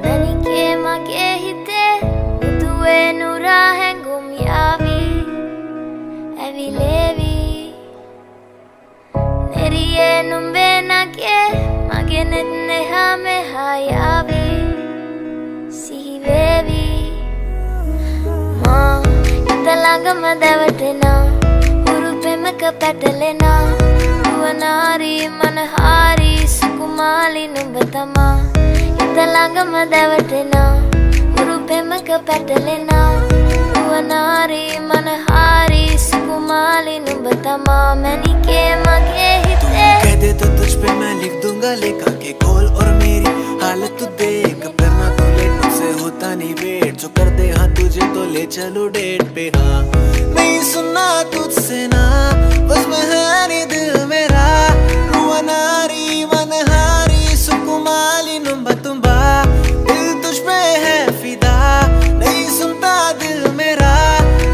Nanike mage hite uduwe nura hengum yavi Evilevi Neriye numbe nage mage netne hame hayavi Sihivevi Ma italangama devatena Urupemaka petalena Nuwanari manahari sukumali numbatama Italangama devatena Urupemaka petalena Nuwanari manahari sukumali numbatama Manike mage hite कह दे तो तुझ पे मैं लिख दूंगा लेखा के खोल और मेरी हालत तू देख करना तो लेट मुझसे होता नहीं वेट जो कर दे हाँ तुझे तो ले चलो डेट पे हाँ नहीं सुनना तुझसे ना बस में है नहीं दिल मेरा रुआनारी मनहारी सुकुमाली नुम्बा तुम्बा दिल तुझ पे है फिदा नहीं सुनता दिल मेरा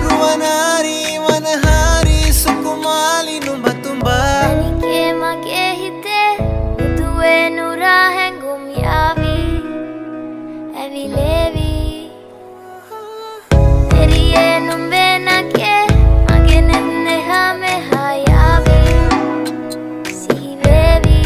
रुआनारी मनहारी सुकुमाली नुम्बा तुम्बा Nanike mage hite uduwe nura hengum yavi Evilevi Neriye numbe nage mage netne hame hayavi Sihivevi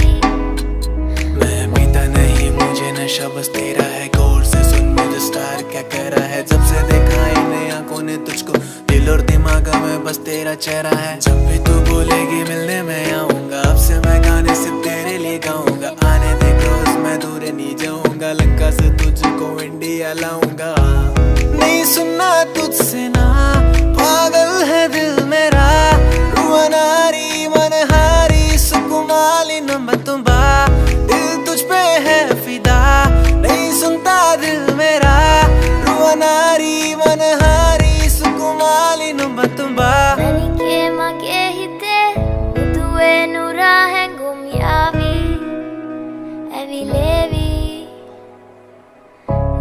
मैं पीता नहीं मुझे नशा बस तेरा है गौर से सुन मुझे स्टार क्या कह रहा है जब से देखा इन आंखों ने तुझको दिल और दिमाग में बस तेरा चेहरा है जब भी तू बोलेगी मिलने मैं आऊंगा अब से मैं गाने सिर्फ तेरे लिए गाऊंगा आने दे क्लोज मैं दूर नहीं जाऊंगा लंका से तुझको इंडिया लाऊंगा नहीं सुनना तुझसे ना पागल है दिल मेरा रुआनारी मनहारी सुकुमाली नंबर तुम्बा दिल तुझ पे है फिदा नहीं सुनता दिल मेरा रुआनारी मनहारी सुकुमाली नंबर तुम्बा Nanike mage hite uduwe nura hengum yavi Evilevi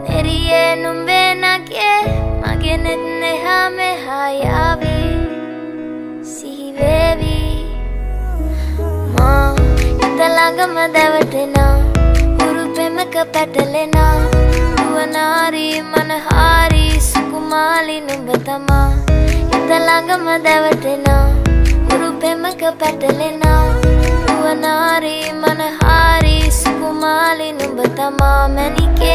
Neriye numbe nage mage netne hame hayavi Sihivevi Ma italangama devatena Urupemaka petalena Nuwanari manahari sukumali numbatama Italangama devatena Urupemaka petalena Nuwanari manahari sukumali numbatama Manike